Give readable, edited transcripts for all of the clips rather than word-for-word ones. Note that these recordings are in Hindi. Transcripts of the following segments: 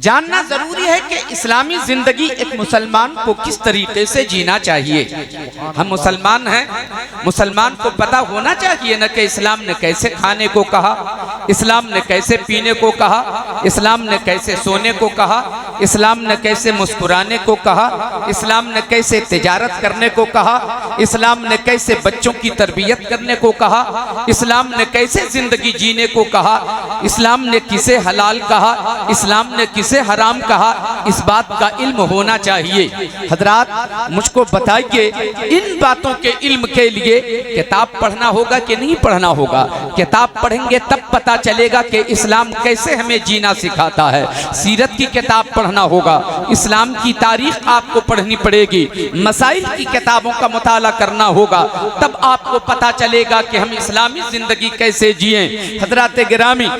जानना जरूरी है कि इस्लामी जिंदगी एक मुसलमान को किस तरीके से जीना चाहिए। हम मुसलमान हैं, मुसलमान को पता होना चाहिए न कि इस्लाम ने कैसे खाने को कहा, इस्लाम ने कैसे पीने को कहा, इस्लाम ने कैसे सोने को कहा, इस्लाम ने कैसे मुस्कुराने को कहा, इस्लाम ने कैसे तिजारत करने को कहा, इस्लाम ने कैसे बच्चों की तरबियत करने को कहा, इस्लाम ने कैसे जिंदगी जीने को कहा, इस्लाम ने किसे हलाल कहा, इस्लाम ने किसे हराम कहा। इस बात का इल्म होना चाहिए। हजरात मुझको बताइए, इन बातों के इल्म के लिए किताब पढ़ना होगा कि नहीं पढ़ना होगा? किताब पढ़ेंगे तब पता चलेगा कि इस्लाम कैसे हमें जीना सिखाता है। सीरत की किताब पढ़ना होगा, इस्लाम की तारीख आपको पढ़नी पड़ेगी, मसाइल की किताबों का मुताला करना होगा, तब आपको पता चलेगा कि हम इस्लामी जिंदगी कैसे जिए। हजरात गिरामी,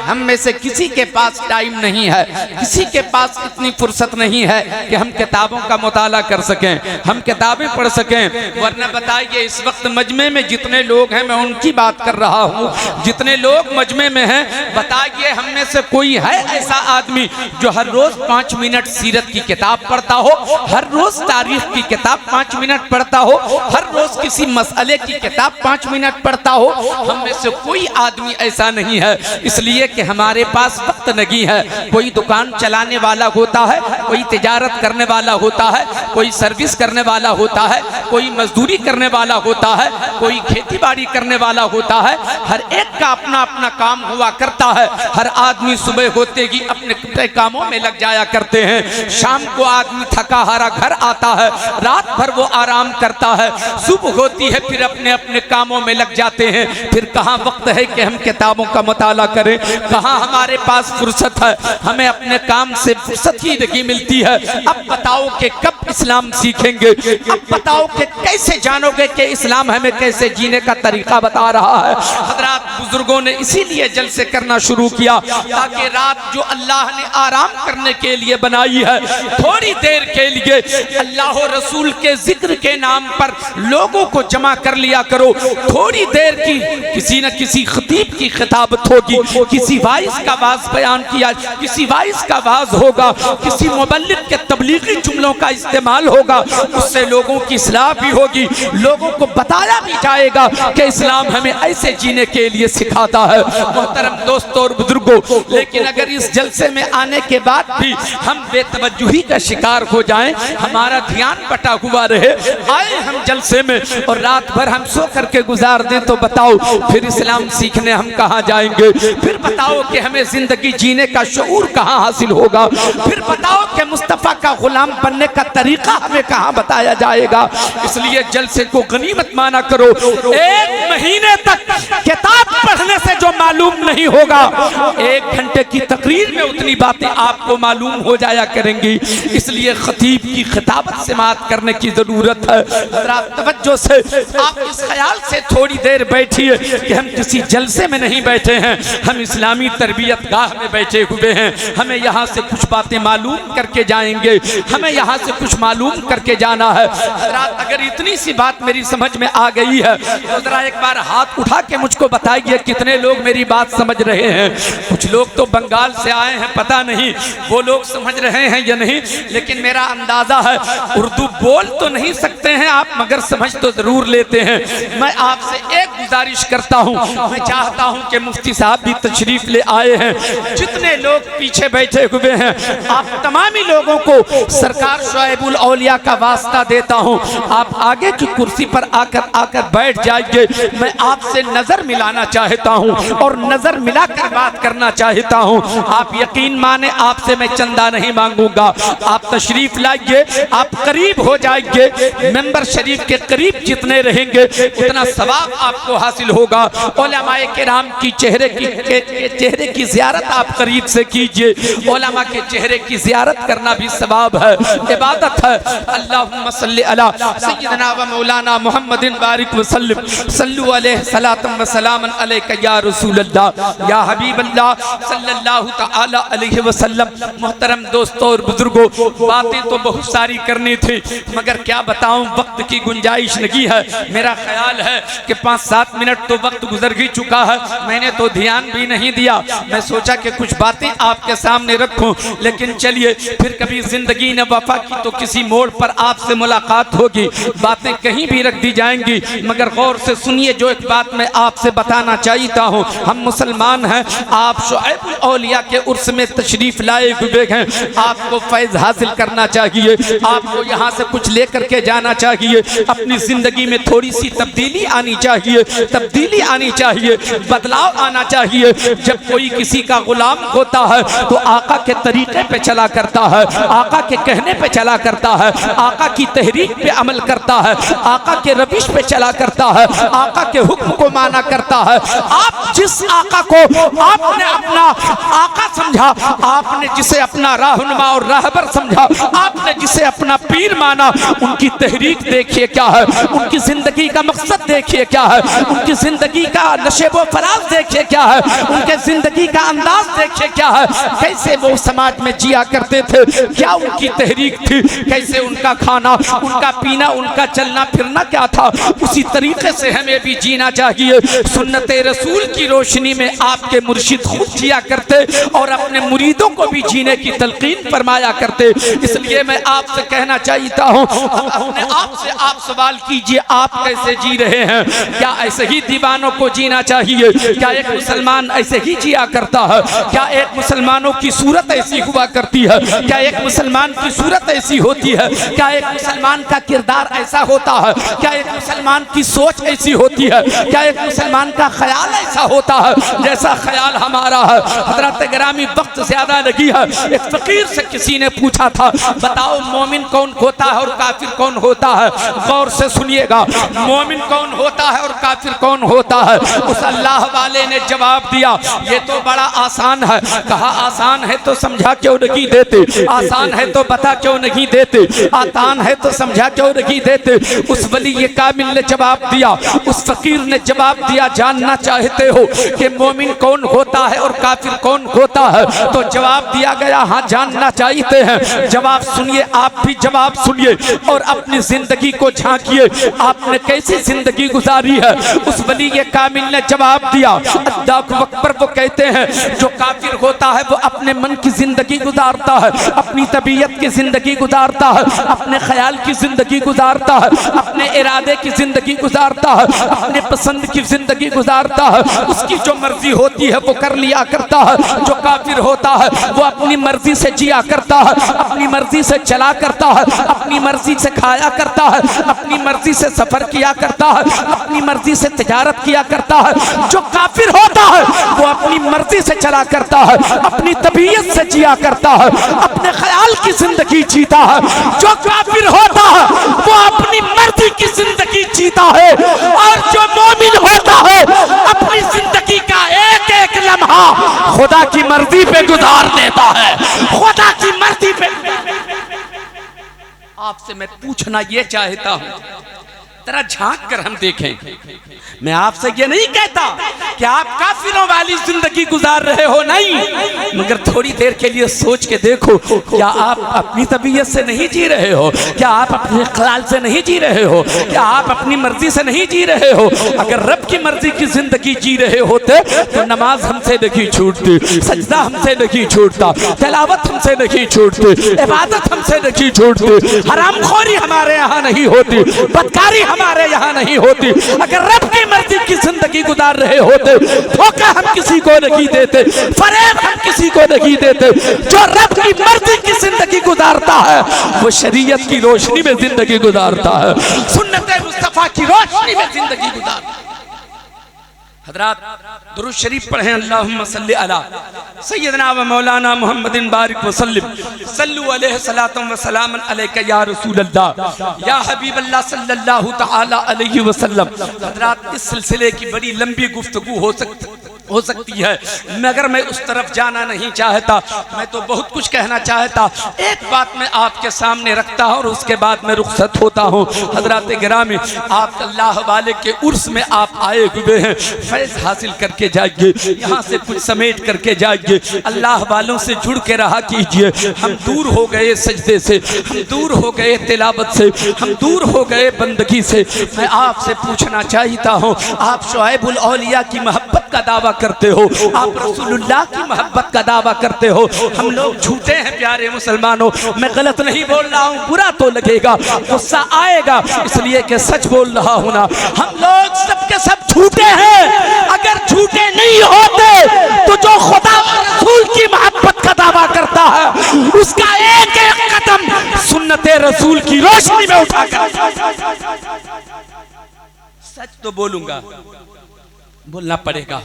हम में से किसी के पास टाइम नहीं है, किसी के पास इतनी फुर्सत नहीं है कि हम किताबों का मुताला कर सकें, हम किताबें पढ़ सकें। वरना बताइए, इस वक्त मजमे में जितने लोग हैं, मैं उनकी बात कर रहा हूँ, जितने लोग मजमे में हैं, बताइए हम में से कोई है ऐसा आदमी जो हर रोज 5 मिनट सीरत की किताब पढ़ता हो, हर रोज तारीख की किताब 5 मिनट पढ़ता हो, हर रोज किसी मसले की किताब 5 मिनट पढ़ता हो? हम में से कोई आदमी ऐसा नहीं है, इसलिए कि हमारे पास वक्त नहीं है। कोई दुकान चलाने वाला होता है, कोई तिजारत करने वाला होता है, कोई सर्विस करने वाला होता है, कोई मजदूरी करने वाला होता है, कोई खेती बाड़ी करने वाला होता है। हर एक का अपना अपना काम हुआ करता है। हर आदमी सुबह होते ही अपने कामों में लग जाया करते हैं। शाम को आदमी थका हारा घर आता है, रात भर वो आराम करता है, सुबह होती है फिर अपने अपने कामों में लग जाते हैं। फिर कहाँ वक्त है कि हम किताबों का मुताला करें, कहाँ हमारे पास फुर्सत है, हमें अपने काम से फुर्सत ही नहीं मिलती है। अब बताओ कि कब इस्लाम सीखेंगे? अब बताओ कि कैसे जानोगे कि इस्लाम हमें कैसे जीने का तरीका बता रहा है? हजरात बुजुर्गों ने इसीलिए जलसे करना शुरू किया ताकि रात जो अल्लाह ने आराम करने के लिए बनाई है, थोड़ी देर के लिए अल्लाह और रसूल के जिक्र के नाम पर लोगों को जमा कर लिया करो। थोड़ी देर की किसी न किसी खतीब की खिताबत होगी, किसी वाइज का वाज बयान किया, किसी वाइज का वाज होगा, किसी मुबल्लिग के तबलीगी जुमलों का इस्तेमाल होगा, उससे लोगों की इस्लाह भी होगी, लोगों को बताया भी जाएगा कि इस्लाम हमें ऐसे जीने के लिए सिखाता है। मोहतरम दोस्तों और बुजुर्गों, लेकिन अगर इस जलसे में आने के बाद भी हम बेतवज्जुही का शिकार हो जाएं, हमारा ध्यान बटा हुआ रहे, आए हम जलसे में और रात भर हम सो करके गुजार दें, तो बताओ फिर इस्लाम सीखने हम कहाँ जाएंगे? फिर बताओ कि हमें जिंदगी जीने का शऊर कहाँ हासिल होगा? फिर बताओ कि मुस्तफा का गुलाम बनने का तरीका हमें कहाँ बताया जाएगा? इसलिए जलसे को गनीमत माना करो। 1 महीने तक किताब पढ़ने से जो मालूम नहीं होगा, 1 घंटे की तकरीर में उतनी बातें आपको मालूम हो जाया करेंगी। इसलिए खतीब की खिताबत से बात करने की जरूरत है। जरा तवज्जो से आप इस ख्याल से थोड़ी देर बैठिए कि हम किसी जलसे में नहीं बैठे हैं, हम इस्लामी तरबियत गाह में बैठे हुए हैं। हमें यहाँ से कुछ बातें मालूम करके जाएंगे, हमें यहाँ से कुछ मालूम करके जाना है। अगर इतनी सी बात मेरी समझ में आ गई है तो जरा एक बार हाथ उठा के मुझको बताइए कितने लोग मेरी बात समझ रहे हैं। कुछ लोग तो बंगाल से आए हैं, पता नहीं वो लोग समझ रहे हैं या नहीं, लेकिन मेरा अंदाजा है उर्दू बोल तो नहीं सकते हैं आप, मगर समझ तो जरूर लेते हैं। मैं आपसे एक गुजारिश करता हूँ, मैं चाहता हूँ कि मुफ्ती साहब भी तशरीफ ले आए हैं, जितने लोग पीछे बैठे हुए हैं, आप तमामी लोगों को सरकार शुएबुल औलिया का वास्ता देता हूँ, आप आगे की कुर्सी पर आकर बैठ जाइए। मैं आपसे नजर मिलाना चाहता हूँ और नजर मिलाकर बात करना चाहता हूँ। आप यकीन माने, आपसे मैं चंदा नहीं मांगूंगा, आप तशरीफ लाइए, आप करीब हो जाइए। मेंबर शरीफ के करीब जितने रहेंगे उतना सवाब आपको हासिल होगा। उलमाए किराम की चेहरे की जियारत आप करीब से कीजिए, उलमा के चेहरे की जियारत जियारत करना भी सवाब है, इबादत है। अल्लाहुम्मा सल्ली अला सय्यिदना व मौलाना मुहम्मदिन बारिक व सल्लिम सल्लु अलैहि सलातम व सलामन अलैका या रसूलल्लाह या हबीबल्लाह सल्लल्लाहु तआला अलैहि वसल्लम। मोहतरम दोस्तों और बुजुर्गों, बातें तो बहुत सारी करनी थी, मगर क्या बताऊं, वक्त की गुंजाइश नहीं है। मेरा ख्याल है कि 5-7 मिनट तो वक्त गुजर ही चुका है, मैंने तो ध्यान भी नहीं दिया। मैं सोचा कि कुछ बातें आपके सामने रखूं, लेकिन चलिए फिर कभी जिंदगी ने वफा की तो किसी मोड़ पर आपसे मुलाकात होगी, बातें कहीं भी रख दी जाएंगी। मगर गौर से सुनिए, जो एक बात मैं आपसे बताना चाहता हूँ, हम मुसलमान हैं, आप शुएब औलिया के उर्स में तशरीफ लाए हुए हैं, आपको फैज हासिल करना चाहिए, आपको यहाँ से कुछ लेकर के जाना चाहिए। अपनी जिंदगी में थोड़ी सी तब्दीली आनी चाहिए, तब्दीली आनी चाहिए, बदलाव आना चाहिए। जब कोई किसी का गुलाम होता है तो आका के तरीके पे चला करता है, आका के कहने पे चला करता है, आका की तहरीक पे अमल करता है, आका के रविश पे चला करता है, आका के हुक्म को माना करता है। आप जिस आका को आपने अपना आका समझा, आपने जिसे अपना रहनुमा और रहबर समझा, आपने जिसे अपना पीर माना, उनकी तहरीक देखिए क्या है, उनकी जिंदगी का मकसद देखिए क्या है, उनकी जिंदगी का नशेबो फराज देखिए क्या है, उनके जिंदगी का अंदाज देखिए क्या है, कैसे वो समाज में जिया करते थे, क्या उनकी तहरीक थी, कैसे उनका खाना, उनका पीना, उनका चलना फिरना क्या था। उसी तरीके से हमें भी जीना चाहिए। सुन्नते रसूल की रोशनी में आपके मुर्शिद खुद जिया करते और अपने मुरीदों को भी जीने की तलकीन फरमाया करते। इसलिए मैं आपसे कहना चाहता हूँ, अपने आप से आप सवाल कीजिए, आप कैसे जी रहे हैं? क्या ऐसे ही दीवानों को जीना चाहिए? क्या एक मुसलमान ऐसे ही जिया करता है? क्या एक मुसलमानों की सूरत ऐसी हुआ करती है? क्या एक मुसलमान की सूरत ऐसी होती है? क्या एक मुसलमान का किरदार ऐसा होता है? क्या एक मुसलमान की सोच ऐसी होती है? क्या एक मुसलमान का ख्याल ऐसा होता है जैसा ख्याल हमारा है? हजरत गिरामी, वक्त ज्यादा लगी है, एक फकीर से किसी ने पूछा था, बताओ मोमिन कौन होता है और काफिर कौन होता है? गौर से सुनिएगा, मोमिन कौन होता है और काफिर कौन होता है? उस अल्लाह वाले ने जवाब दिया, ये तो बड़ा आसान है। कहा आसान है तो समझा क्यों नहीं देते, आसान है तो बता क्यों नहीं देते, आसान है तो समझा क्यों नहीं देते। उस वली ये कामिल ने जवाब दिया, उस फकीर ने जवाब दिया, जानना चाहते हो कि मोमिन कौन होता है और काफिर कौन होता है? तो जवाब दिया गया, हाँ जानना चाहते हैं। जवाब सुनिए, आप भी जवाब सुनिए और अपनी जिंदगी को झांकिए, आपने कैसी जिंदगी गुजारी है। उस वली ये कामिल ने जवाब दिया, अल्लाहु अकबर, वो कहते हैं जो काफिर होता है वो अपने मन की जिंदगी गुजारता है, अपनी तबीयत की जिंदगी गुजारता है, अपने ख्याल की जिंदगी गुजारता है, अपने इरादे की जिंदगी गुजारता है, अपने पसंद की जिंदगी गुजारता है, उसकी जो मर्जी होती है वो कर लिया करता है। जो काफिर होता है वो अपनी मर्जी से जिया करता है, अपनी मर्जी से चला करता है, अपनी मर्जी से खाया करता है, अपनी मर्जी से सफर किया करता है, अपनी मर्जी से तिजारत किया करता है। जो काफिर होता है वो अपनी मर्जी से चला करता है, अपनी तबीयत से जिया करता है, अपने ख्याल की जिंदगी जीता है। जो काफिर होता है वो अपनी मर्जी की जिंदगी जीता है, और जो मोमिन होता है अपनी जिंदगी का एक एक लम्हा खुदा की मर्जी पे गुजार देता है, खुदा की मर्जी पे। आपसे मैं पूछना ये चाहता हूं, जरा झांक कर हम देखें। मैं आपसे ये नहीं कहता कि आप काफिरों वाली जिंदगी गुजार रहे हो, नहीं, मगर थोड़ी देर के लिए सोच के देखो, क्या आप अपनी तबीयत से नहीं जी रहे हो? क्या आप अपने ख्याल से नहीं जी रहे हो? क्या आप अपनी मर्जी से नहीं जी रहे हो? अगर रब की मर्जी की जिंदगी जी रहे होते तो नमाज हमसे नहीं छूटती, सजदा हमसे नहीं छूटता, तिलावत हमसे नहीं छूटती, इबादत हमसे नहीं छूटती, हरामखोरी हमारे यहाँ नहीं होती, बदकारी हमारे यहाँ नहीं होती। अगर रब की मर्जी की जिंदगी गुजार रहे होते, धोखा हम किसी को नहीं देते, फरेब हम किसी को नहीं देते। जो रब की मर्जी की जिंदगी गुजारता है वो शरीयत की रोशनी में जिंदगी गुजारता है, सुन्नत मुस्तफा की रोशनी में जिंदगी गुजारता है। हजरात, दुरूद शरीफ पढ़ें, अल्लाहुम्मा सल्ली अला सय्यदना व मौलाना मुहम्मदिन बारिक व सल्लिम सल्लु अलैहि सलातम व सलामन अलैका या रसूलल्लाह या हबीबल्लाह सल्लल्लाहु तआला अलैहि वसल्लम। हजरात, इस सिलसिले की बड़ी लंबी गुफ्तगू हो सकती हो सकती है, मगर मैं उस तरफ जाना नहीं चाहता। मैं तो बहुत कुछ कहना चाहता, एक बात मैं आपके सामने रखता हूँ और उसके बाद मैं रुखसत होता हूँ। हजरत गिरामी, आप अल्लाह वाले के उर्स में आप आए हुए हैं, फैज़ हासिल करके जाइए, यहाँ से कुछ समेट करके जाइए, अल्लाह वालों से जुड़ के रहा कीजिए। हम दूर हो गए सजदे से, हम दूर हो गए तिलावत से, हम दूर हो गए बंदगी से। मैं आपसे पूछना चाहता हूँ, आप शुआइबुल औलिया की मोहब्बत का दावा करते हो, आप रसूलुल्लाह की मोहब्बत का दावा करते हो। हम लोग झूठे हैं प्यारे मुसलमानों, मैं गलत नहीं बोल रहा हूँ, बुरा तो लगेगा, गुस्सा आएगा, इसलिए कि सच बोल रहा हूँ ना। हम लोग सबके सब झूठे हैं। अगर झूठे नहीं होते तो जो खुदा और रसूल की मोहब्बत का दावा करता है उसका एक एक कदम सुन्नते रसूल की रोशनी में उठाकर सच तो बोलूंगा, बोलना पड़ेगा।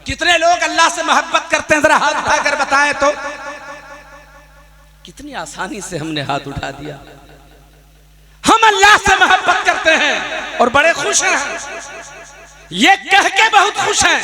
कितने लोग अल्लाह से मोहब्बत करते हैं, जरा हाथ उठाकर बताएं तो। कितनी आसानी से हमने हाथ उठा दिया। हम अल्लाह से मोहब्बत करते हैं और बड़े खुश हैं, ये कह के बहुत खुश हैं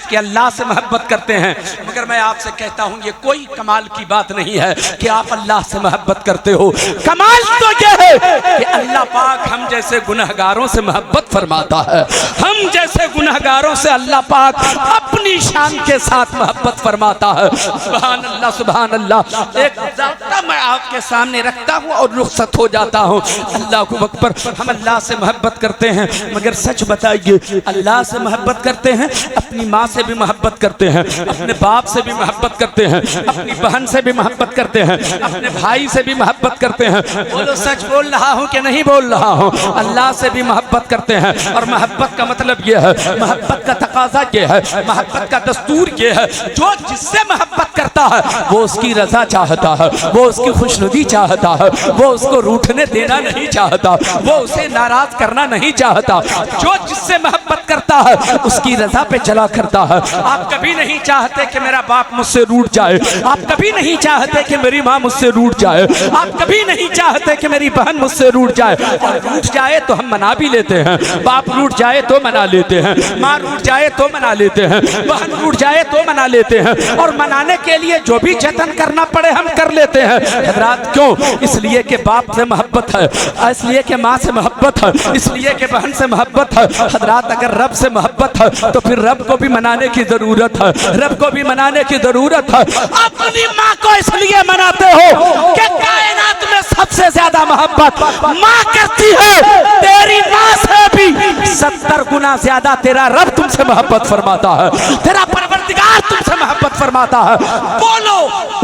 कि अल्लाह से मोहब्बत करते हैं। मगर मैं आपसे कहता हूं, ये कोई कमाल की बात नहीं है कि आप अल्लाह से मोहब्बत करते हो। कमाल तो ये है कि अल्लाह पाक हम जैसे गुनहगारों से मोहब्बत फरमाता है। हम जैसे गुनहगारों से अल्लाह पाक अपनी शान के साथ मोहब्बत फरमाता है। सुभान अल्लाह, सुभान अल्लाह। एक ज़ाब्ता मैं आपके सामने रखता हूँ और रुखसत हो जाता हूँ। अल्लाह को अकबर। हम अल्लाह से मोहब्बत करते हैं, मगर सच बताइए, अल्लाह से मोहब्बत करते हैं, अपनी माँ से भी मोहब्बत करते हैं, अपने बाप से भी मोहब्बत करते हैं, अपनी बहन से भी मोहब्बत करते हैं, अपने भाई से भी मोहब्बत करते हैं। बोलो, सच बोल रहा हूँ कि नहीं बोल रहा हूँ? अल्लाह से भी मोहब्बत करते हैं। और मोहब्बत का मतलब ये है, मोहब्बत का तकाजा ये है, मोहब्बत का दस्तूर ये है, जो जिससे मोहब्बत करता है वो उसकी रजा चाहता है, वो उसकी खुशनुदी चाहता है, वो उसको रूठने देना नहीं चाहता, वो उसे नाराज करना नहीं चाहता। जो जिससे मोहब्बत करता है उसकी रजा पे चला करता है। आप कभी नहीं चाहते कि मेरा बाप मुझसे रूठ जाए, आप कभी नहीं चाहते कि मेरी माँ मुझसे रूठ जाए, आप कभी नहीं चाहते कि मेरी बहन मुझसे रूठ जाए। और रूठ जाए तो हम मना भी लेते हैं, बाप रूठ जाए तो मना लेते हैं, माँ रूठ जाए तो मना लेते हैं, बहन रूठ जाए तो मना लेते हैं। और मनाने के लिए जो भी जतन करना पड़े हम कर लेते हैं। हज़रात, क्यों? इसलिए कि बाप से मोहब्बत है, इसलिए कि माँ से मोहब्बत है, इसलिए कि बहन से मोहब्बत है। हज़रात, अगर रब से मोहब्बत है तो फिर रब को भी मनाने की जरूरत है, रब को भी मनाने की जरूरत है। अपनी माँ को इसलिए मनाते हो कि कायनात में सबसे ज्यादा मोहब्बत माँ करती है। तेरी माँ से भी 70 गुना ज्यादा तेरा रब तुमसे मोहब्बत फरमाता है, तेरा परवरदिगार तुमसे मोहब्बत फरमाता है। बोलो,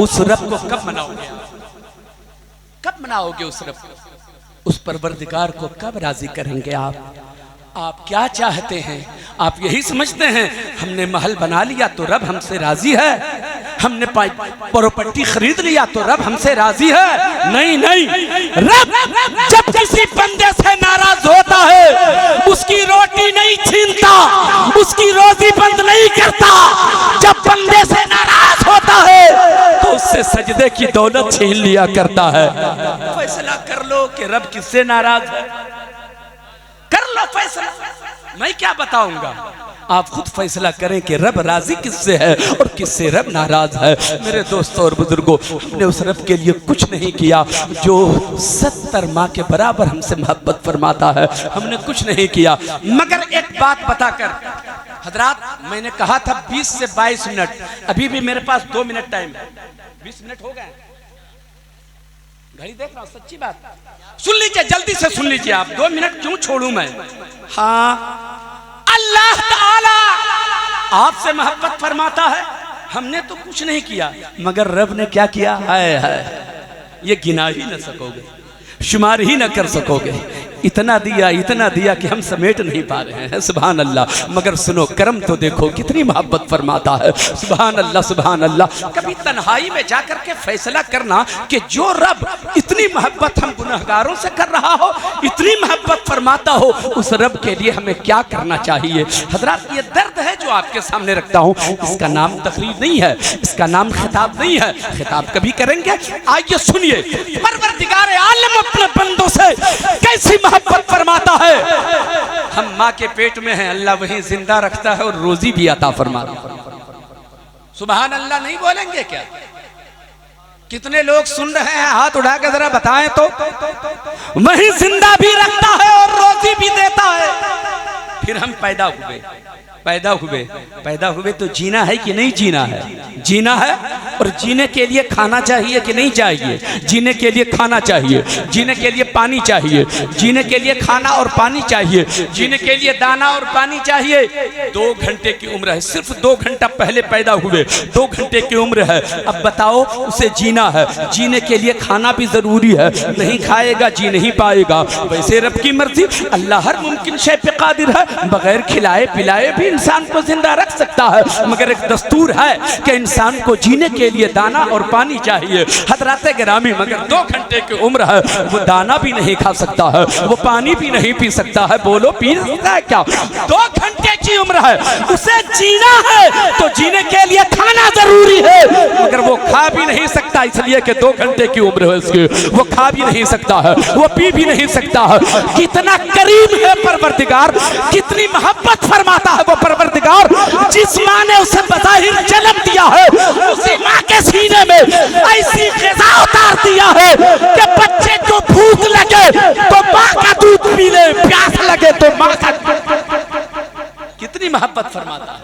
उस रब को कब मनाओगे? कब मनाओगे उस रब को? उस परवरदिगार को कब राजी करेंगे आप क्या चाहते हैं? आप यही समझते हैं हमने महल बना लिया तो रब हमसे राजी है, हमने प्रॉपर्टी खरीद लिया तो रब हमसे राजी है? नहीं नहीं, रब जब किसी बंदे से नाराज होता है उसकी रोटी नहीं छीनता, उसकी रोजी बंद नहीं करता। जब बंदे से नाराज होता है तो उससे सजदे की दौलत छीन लिया करता है। फैसला कर लो कि रब किससे नाराज है, कर लो फैसला। मैं क्या बताऊंगा, आप खुद फैसला करें कि रब राजी किससे है और किससे रब नाराज है। मेरे दोस्तों और बुजुर्गों, हमने उस रब के लिए कुछ नहीं किया जो 70 माँ के बराबर हमसे मोहब्बत फरमाता है। हमने कुछ नहीं किया। मगर एक बात बताकर, हजरात, मैंने कहा था 20 से 22 मिनट, अभी भी मेरे पास 2 मिनट टाइम है। 20 मिनट हो गए, घड़ी देख रहा हूं, सच्ची बात। सुन लीजिए, जल्दी से सुन लीजिए आप, 2 मिनट क्यों छोड़ूं मैं? हाँ, अल्लाह ताला आपसे मोहब्बत फरमाता है। हमने तो कुछ नहीं किया, मगर रब ने क्या किया है ये गिना ही न सकोगे, शुमार ही न कर सकोगे। इतना दिया कि हम समेट नहीं पा रहे हैं। सुभान अल्लाह। मगर सुनो, करम तो देखो कितनी मोहब्बत फरमाता है। सुभान अल्लाह, सुभान अल्लाह। कभी तन्हाई में जाकर के फैसला करना कि जो रब इतनी मोहब्बत हम गुनहगारों से कर रहा हो, इतनी मोहब्बत फरमाता हो, उस रब के लिए हमें क्या करना चाहिए। हजरात, ये दर्द है जो आपके सामने रखता हूँ। इसका नाम तकरीर नहीं है, इसका नाम खिताब नहीं है। खिताब कभी करेंगे, आइए सुनिए। परवरदिगार आलम अपने बंदों से कैसी मोहब्बत फरमाता है। हम माँ के पेट में हैं, अल्लाह वहीं जिंदा रखता है और रोजी भी अता फरमाता है। सुभान अल्लाह नहीं बोलेंगे क्या? कितने लोग सुन रहे हैं, हाथ उठा के जरा बताएं तो। वही जिंदा भी रखता है और रोजी भी देता है। फिर हम पैदा हुए तो जीना है कि नहीं जीना है? जीना है। और जीने के लिए खाना चाहिए कि नहीं चाहिए? जीने के लिए खाना चाहिए, जीने के लिए पानी चाहिए, जीने के लिए खाना और पानी चाहिए, जीने के लिए दाना और पानी चाहिए। 2 घंटे की उम्र है, सिर्फ 2 घंटा पहले पैदा हुए, 2 घंटे की उम्र है। अब बताओ, उसे जीना है, जीने के लिए खाना भी जरूरी है। नहीं खाएगा जी नहीं पाएगा। वैसे रब की मर्जी, अल्लाह हर मुमकिन शय पे कादिर है। बगैर खिलाए पिलाए भी इंसान को जिंदा रख सकता है, मगर एक दस्तूर है कि इंसान को जीने के लिए दाना और पानी चाहिए। हजरात गिरामी, मगर 2 घंटे की उम्र है, वो दाना भी नहीं खा सकता है, वो पानी भी नहीं पी सकता है। बोलो पी सकता है क्या? 2 घंटे की उम्र है, उसे जीना है तो जीने के लिए खाना जरूरी है, मगर वो खा भी नहीं सकता, इसलिए कि 2 घंटे की उम्र है उसकी। वो खा भी नहीं सकता है, वो पी भी नहीं सकता है। कितना करीम है परवरदिगार, कितनी मोहब्बत फरमाता है वो परवरदिगार। जिस माँ ने उसे बज़ाहिर जन्म दिया है, उसी माँ के सीने में ऐसी ग़िज़ा उतार दिया है कि बच्चे को भूख लगे तो माँ का दूध पी ले, प्यास लगे तो माँ का। कितनी मोहब्बत फरमाता है,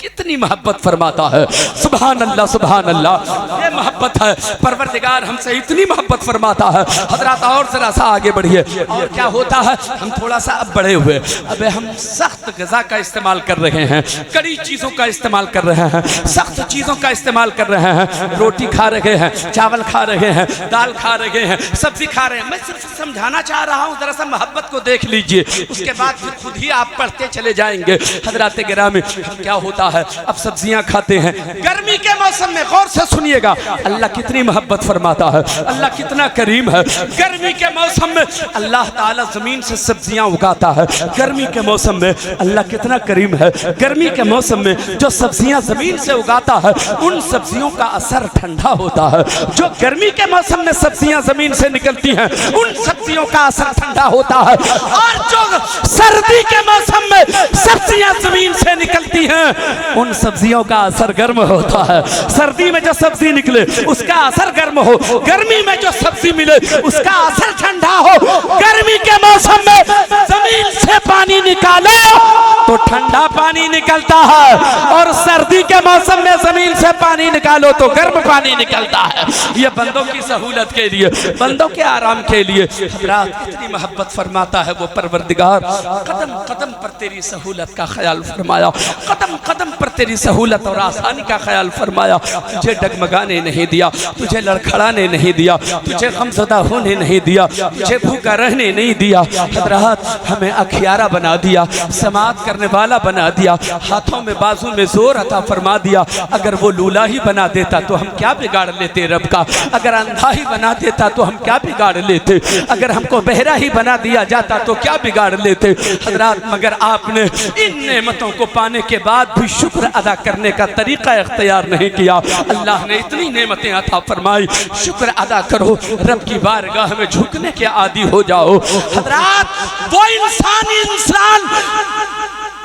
कितनी मोहब्बत फरमाता है। सुभान अल्लाह, सुभान अल्लाह। ये मोहब्बत है, परवरदिगार हमसे इतनी मोहब्बत फरमाता है। हजरत और जरा सा आगे बढ़िए। और क्या होता है, हम थोड़ा सा अब बड़े हुए, अब हम सख्त ग़िज़ा का इस्तेमाल कर रहे हैं, कड़ी चीज़ों का इस्तेमाल कर रहे हैं, सख्त चीज़ों का इस्तेमाल कर रहे हैं। रोटी खा रहे हैं, चावल खा रहे हैं, दाल खा रहे हैं, सब्जी खा रहे हैं। मैं सिर्फ समझाना चाह रहा हूँ, जरा सा मोहब्बत को देख लीजिए, उसके बाद फिर खुद ही आप पढ़ते चले जाएंगे। हजरत गिरामी, क्या होता है, अब सब्जियां खाते हैं गर्मी के मौसम में। गौर से सुनिएगा, अल्लाह कितनी मोहब्बत फरमाता है, अल्लाह कितना करीम है। गर्मी के मौसम में अल्लाह ताला जमीन से सब्जियां उगाता है। गर्मी के मौसम में अल्लाह कितना करीम है। गर्मी के मौसम में जो सब्जियां जमीन से उगाता है, उन सब्जियों का असर ठंडा होता है। जो गर्मी के मौसम में सब्जियां जमीन से निकलती हैं, उन सब्जियों का असर ठंडा होता है। और जो सर्दी के मौसम में सब्जियां जमीन से निकलती हैं, उन सब्जियों का असर गर्म होता है। सर्दी में जो सब्जी निकले उसका असर गर्म हो, गर्मी में जो सब्जी मिले उसका असर ठंडा हो। गर्मी के मौसम में जमीन से पानी निकालो तो ठंडा पानी निकलता है, और सर्दी के मौसम में जमीन से पानी निकालो तो गर्म पानी निकलता है। ये बंदों की सहूलत के लिए, बंदों के आराम के लिए। कितनी मोहब्बत फरमाता है वो परवरदिगार। कदम कदम पर तेरी सहूलत का ख्याल फरमाया, कदम कदम पर तेरी सहूलत और आसानी का ख्याल फरमाया। तुझे डगमगाने नहीं दिया, तुझे लड़खड़ाने नहीं दिया, तुझे गमज़दा होने नहीं दिया, तुझे भूखा रहने नहीं दिया। हज़रात, हमें अखियारा बना दिया, समाअत करने वाला बना दिया, हाथों में बाजू में जोर अता फरमा दिया। अगर वो लूला ही बना देता तो हम क्या बिगाड़ लेते रब का? अगर अंधा ही बना देता तो हम क्या बिगाड़ लेते? अगर हमको बहरा ही बना दिया जाता तो क्या बिगाड़ लेते? हज़रात, मगर आपने इन नेमतों को पाने के बाद भी शुक्र अदा करने का तरीका इख्तियार नहीं किया। अल्लाह ने इतनी नेमतें अता फरमाई, शुक्र अदा करो, रब की बारगाह में झुकने के आदी हो जाओ। हज़रात, वो इंसान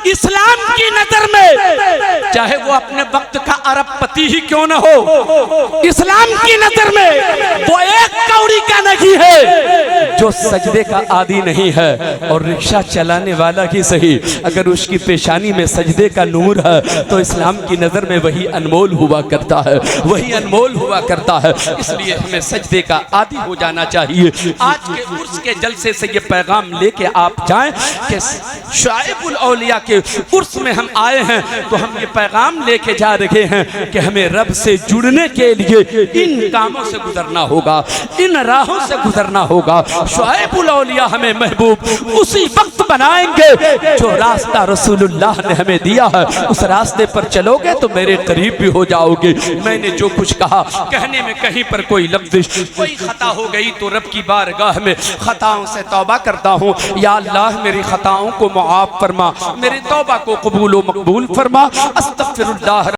इस्लाम की नजर में, चाहे वो अपने वक्त का अरबपति ही क्यों न हो, इस्लाम की नजर में वो एक कौड़ी का नहीं है जो सजदे का आदी नहीं है। और रिक्शा चलाने वाला ही सही, अगर उसकी पेशानी में सजदे का नूर है तो इस्लाम की नजर में वही अनमोल हुआ करता है, वही अनमोल हुआ करता है। इसलिए हमें सजदे का आदी हो जाना चाहिए। आज के उर्स के जलसे से ये पैगाम लेके आप जाएं कि शुआइबुल औलिया के उर्स में हम आए हैं, तो हम ये पैगाम लेके जा रहे हैं कि हमें रब से जुड़ने के लिए इन कामों से गुजरना होगा, इन राहों से गुजरना होगा। शुआइबुल औलिया हमें महबूब उसी वक्त बनाएंगे जो रास्ता रसूलुल्लाह ने हमें दिया है। उस रास्ते पर चलोगे तो मेरे करीब भी हो जाओगे। मैंने जो कुछ कहा, कहने में कहीं पर कोई लफ्ज़, कोई खता हो गई तो रब की बारगाह में खताओं से तौबा करता हूँ। या अल्लाह, मेरी खताओं को मुआफ़ फरमा, मेरी तौबा को कबूल व मकबूल फरमा। अस्तग़फिरुल्लाह।